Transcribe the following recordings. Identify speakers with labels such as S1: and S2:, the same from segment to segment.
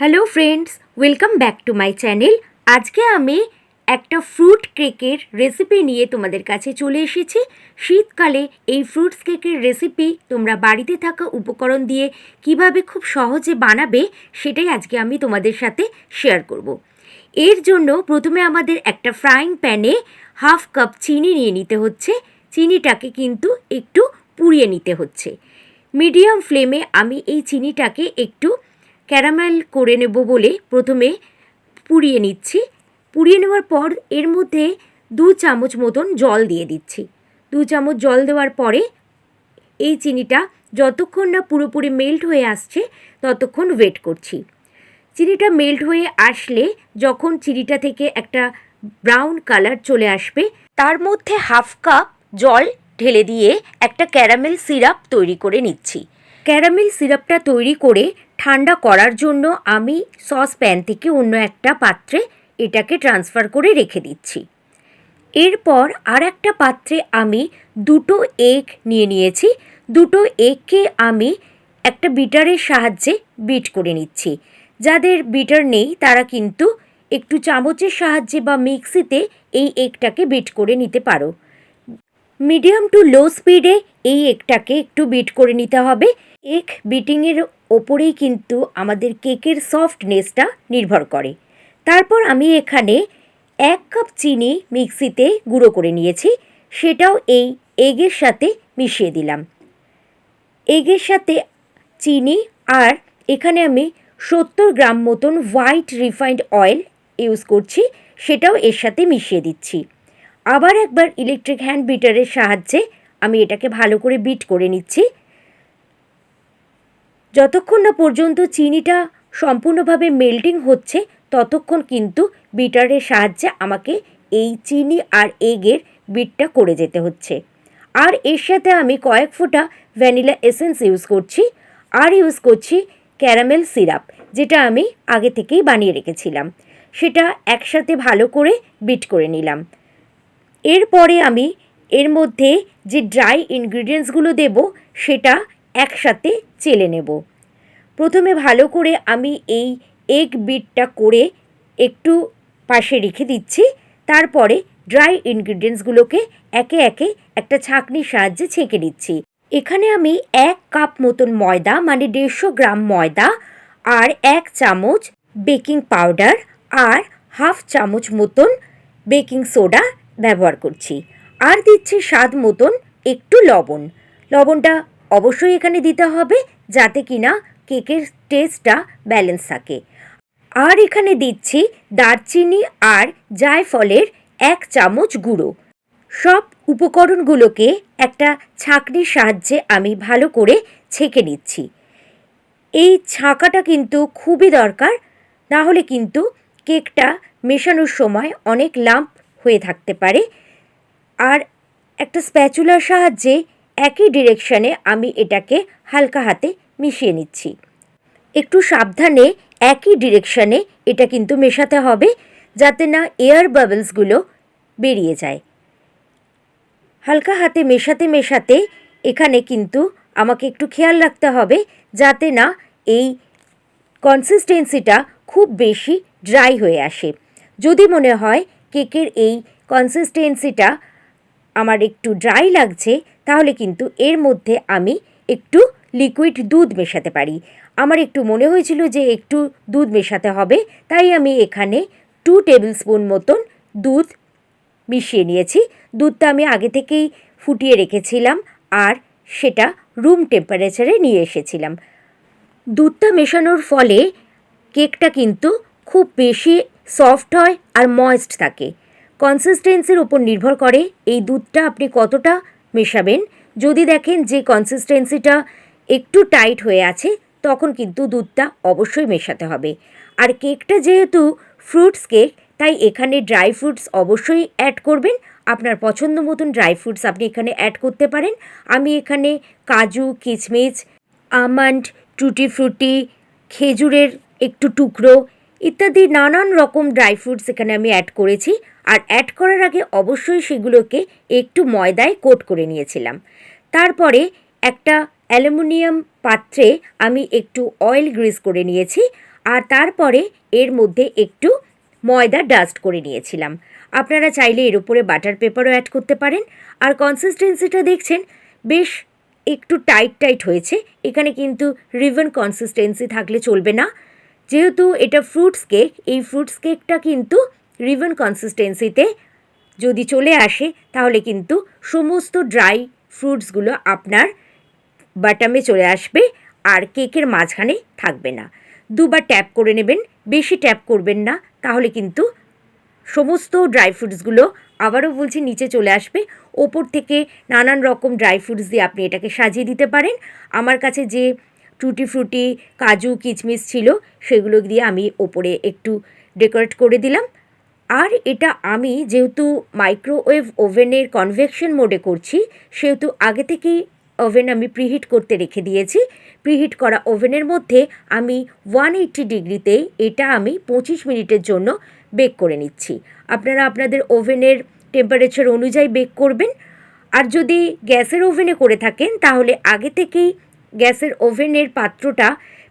S1: Hello friends, welcome back to my channel. আজকে আমি একটা ফ্রুট কেকের রেসিপি নিয়ে তোমাদের কাছে চলে এসেছি। শীতকালে এই ফ্রুটস কেকের রেসিপি তোমরা বাড়িতে থাকা উপকরণ দিয়ে কিভাবে খুব সহজে বানাবে সেটাই আজকে আমি তোমাদের সাথে শেয়ার করব। এর জন্য প্রথমে আমাদের একটা ফ্রাইং প্যানে হাফ কাপ চিনি নিয়ে নিতে হচ্ছে। চিনিটাকে কিন্তু একটু পুড়িয়ে নিতে হচ্ছে। মিডিয়াম ফ্লেমে আমি এই চিনিটাকে একটু ক্যারামেল করে নেব বলে প্রথমে পুড়িয়ে নিচ্ছি। পুড়িয়ে নেওয়ার পর এর মধ্যে 2 চামচ মতন জল দিয়ে দিচ্ছি। 2 চামচ জল দেওয়ার পরে এই চিনিটা যতক্ষণ না পুরোপুরি মেল্ট হয়ে আসছে ততক্ষণ ওয়েট করছি। চিনিটা মেল্ট হয়ে আসলে যখন চিনিটা থেকে একটা ব্রাউন কালার চলে আসবে তার মধ্যে হাফ কাপ জল ঢেলে দিয়ে একটা ক্যারামেল সিরাপ তৈরি করে নিচ্ছি। ক্যারামেল সিরাপটা তৈরি করে ঠান্ডা করার জন্য আমি সসপ্যান থেকে অন্য একটা পাত্রে এটাকে ট্রান্সফার করে রেখে দিচ্ছি। এরপর আর একটা পাত্রে আমি 2টো এগ নিয়ে নিয়েছি। 2টো এগকে আমি একটা বিটারের সাহায্যে বিট করে নিচ্ছি। যাদের বিটার নেই তারা কিন্তু একটু চামচের সাহায্যে বা মিক্সিতে এই এগটাকে বিট করে নিতে পারো। মিডিয়াম টু লো স্পিডে এই এগটাকে একটু বিট করে নিতে হবে। এগ বিটিংয়ের ওপরেই কিন্তু আমাদের কেকের সফটনেসটা নির্ভর করে। তারপর আমি এখানে 1 কাপ চিনি মিক্সিতে গুঁড়ো করে নিয়েছি, সেটাও এই এগের সাথে মিশিয়ে দিলাম। এগের সাথে চিনি আর এখানে আমি 70 গ্রাম মতন হোয়াইট রিফাইন্ড অয়েল ইউজ করছি, সেটাও এর সাথে মিশিয়ে দিচ্ছি। আবার একবার ইলেকট্রিক হ্যান্ড বিটারের সাহায্যে আমি এটাকে ভালো করে বিট করে নিচ্ছি। যতক্ষণ না পর্যন্ত চিনিটা সম্পূর্ণভাবে মেল্টিং হচ্ছে ততক্ষণ কিন্তু বিটারের সাহায্যে আমাকে এই চিনি আর এগের বিটটা করে যেতে হচ্ছে। আর এর সাথে আমি কয়েক ফোঁটা ভ্যানিলা এসেন্স ইউজ করছি আর ইউজ করছি ক্যারামেল সিরাপ, যেটা আমি আগে থেকেই বানিয়ে রেখেছিলাম। সেটা একসাথে ভালো করে বিট করে নিলাম। এরপরে আমি এর মধ্যে যে ড্রাই ইনগ্রিডিয়েন্টসগুলো দেব সেটা একসাথে চেলে নেব। প্রথমে ভালো করে আমি এই এগ বিটটা করে একটু পাশে রেখে দিচ্ছি। তারপরে ড্রাই ইনগ্রিডিয়েন্টসগুলোকে একে একে একটা ছাঁকনির সাহায্যে ছেঁকে নিচ্ছি। এখানে আমি 1 কাপ মতন ময়দা মানে 150 গ্রাম ময়দা আর 1 চামচ বেকিং পাউডার আর হাফ চামচ মতন বেকিং সোডা ব্যবহার করছি। আর দিচ্ছি স্বাদ মতন একটু লবণ। লবণটা অবশ্যই এখানে দিতে হবে যাতে কিনা কেকের টেস্টটা ব্যালেন্স থাকে। আর এখানে দিচ্ছি দারচিনি আর জায়ফলের 1 চামচ গুঁড়ো। সব উপকরণগুলোকে একটা ছাঁকনির সাহায্যে আমি ভালো করে ছেঁকে নিচ্ছি। এই ছাঁকাটা কিন্তু খুবই দরকার, না হলে কিন্তু কেকটা মেশানোর সময় অনেক লাম্প হয়ে থাকতে পারে। আর একটা স্প্যাচুলার সাহায্যে একই ডিরেকশনে আমি এটাকে হালকা হাতে মিশিয়ে নিচ্ছি। একটু সাবধানে একই ডিরেকশনে এটা কিন্তু মেশাতে হবে যাতে না এয়ার বাবলসগুলো বেরিয়ে যায়। হালকা হাতে মেশাতে মেশাতে এখানে কিন্তু আমাকে একটু খেয়াল রাখতে হবে যাতে না এই কনসিস্টেন্সিটা খুব বেশি ড্রাই হয়ে আসে। যদি মনে হয় কেকের এই কনসিস্টেন্সিটা আমার একটু ড্রাই লাগছে তাহলে কিন্তু এর মধ্যে আমি একটু লিকুইড দুধ মেশাতে পারি। আমার একটু মনে হয়েছিল যে একটু দুধ মেশাতে হবে, তাই আমি এখানে 2 টেবিল স্পুন মতন দুধ মিশিয়ে নিয়েছি। দুধটা আমি আগে থেকেই ফুটিয়ে রেখেছিলাম আর সেটা রুম টেম্পারেচারে নিয়ে এসেছিলাম। দুধটা মেশানোর ফলে কেকটা কিন্তু খুব বেশি সফট হয় আর ময়েস্ট থাকে। কনসিস্টেন্সির উপর নির্ভর করে এই দুধটা আপনি কতটা মেশাবেন। যদি দেখেন যে কনসিস্টেন্সিটা একটু টাইট হয়ে আছে তখন কিন্তু দুধটা অবশ্যই মেশাতে হবে। আর কেকটা যেহেতু ফ্রুটস কেক তাই এখানে ড্রাই ফ্রুটস অবশ্যই অ্যাড করবেন। আপনার পছন্দ মতন ড্রাই ফ্রুটস আপনি এখানে অ্যাড করতে পারেন। আমি এখানে কাজু, কিশমিশ, আমন্ড, টুটি ফ্রুটি, খেজুরের একটু টুকরো ইত্যাদি নানান রকম ড্রাই ফ্রুটস এখানে আমি অ্যাড করেছি। আর অ্যাড করার আগে অবশ্যই সেগুলোকে একটু ময়দায় কোট করে নিয়েছিলাম। তারপরে একটা অ্যালুমিনিয়াম পাত্রে আমি একটু অয়েল গ্রিস করে নিয়েছি আর তারপরে এর মধ্যে একটু ময়দা ডাস্ট করে নিয়েছিলাম। আপনারা চাইলে এর উপরে বাটার পেপারও অ্যাড করতে পারেন। আর কনসিস্টেন্সিটা দেখছেন বেশ একটু টাইট টাইট হয়েছে। এখানে কিন্তু রিবন কনসিস্টেন্সি থাকলে চলবে না। যেহেতু এটা ফ্রুটস কেক, এই ফ্রুটস কেকটা কিন্তু রিবন কনসিস্টেন্সিতে যদি চলে আসে তাহলে কিন্তু সমস্ত ড্রাই ফ্রুটসগুলো আপনার বাটামে চলে আসবে আর কেকের মাঝখানে থাকবে না। দুবার ট্যাপ করে নেবেন, বেশি ট্যাপ করবেন না, তাহলে কিন্তু সমস্ত ড্রাই ফ্রুটসগুলো আবারও বলছি নিচে চলে আসবে। ওপর থেকে নানান রকম ড্রাই ফ্রুটস দিয়ে আপনি এটাকে সাজিয়ে দিতে পারেন। আমার কাছে যে টুটি ফ্রুটি, কাজু, কিচমিচ ছিল সেগুলো দিয়ে আমি ওপরে একটু ডেকোরেট করে দিলাম। আর এটা আমি যেহেতু মাইক্রোওয়েভ ওভেনের কনভেকশন মোডে করছি, সেহেতু আগে থেকেই ওভেন আমি প্রিহিট করতে রেখে দিয়েছি। প্রিহিট করা ওভেনের মধ্যে আমি 180 ডিগ্রিতে এটা আমি 25 মিনিটের জন্য বেক করে নিচ্ছি। আপনারা আপনাদের ওভেনের টেম্পারেচার অনুযায়ী বেক করবেন। আর যদি গ্যাসের ওভেনে করে থাকেন তাহলে আগে থেকেই গ্যাসের ওভেনের পাত্রটা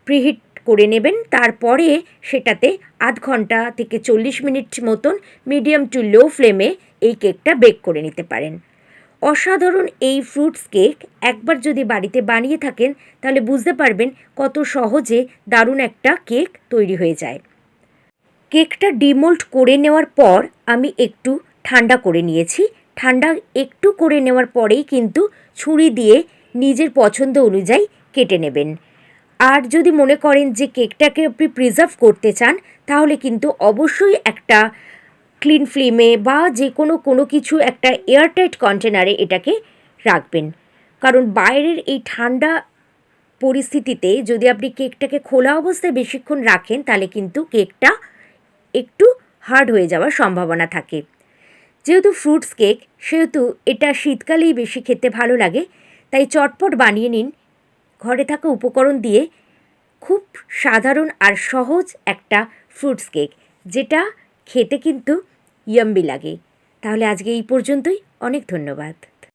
S1: প্রিহিট করে নেবেন। তারপরে সেটাতে আধ ঘন্টা থেকে 40 মিনিট মতন মিডিয়াম টু লো ফ্লেমে এই কেকটা বেক করে নিতে পারেন। অসাধারণ এই ফ্রুটস কেক একবার যদি বাড়িতে বানিয়ে থাকেন তাহলে বুঝতে পারবেন কত সহজে দারুণ একটা কেক তৈরি হয়ে যায়। কেকটা ডিমোল্ড করে নেওয়ার পর আমি একটু ঠান্ডা করে নিয়েছি। ঠান্ডা একটু করে নেওয়ার পরেই কিন্তু ছুরি দিয়ে নিজের পছন্দ অনুযায়ী কেটে নেবেন। আর যদি মনে করেন যে কেকটাকে আপনি প্রিজার্ভ করতে চান তাহলে কিন্তু অবশ্যই একটা ক্লিন ফ্লেমে বা যে কোনো কিছু একটা এয়ারটাইট কন্টেনারে এটাকে রাখবেন। কারণ বাইরের এই ঠান্ডা পরিস্থিতিতে যদি আপনি কেকটাকে খোলা অবস্থায় বেশিক্ষণ রাখেন তাহলে কিন্তু কেকটা একটু হার্ড হয়ে যাওয়ার সম্ভাবনা থাকে। যেহেতু ফ্রুটস কেক সেহেতু এটা শীতকালেই বেশি খেতে ভালো লাগে, তাই চটপট বানিয়ে নিন ঘরে থাকা উপকরণ দিয়ে। খুব সাধারণ আর সহজ একটা ফ্রুটস কেক, যেটা খেতে কিন্তু ইয়াম্মি লাগে। তাহলে আজকে এই পর্যন্তই। অনেক ধন্যবাদ।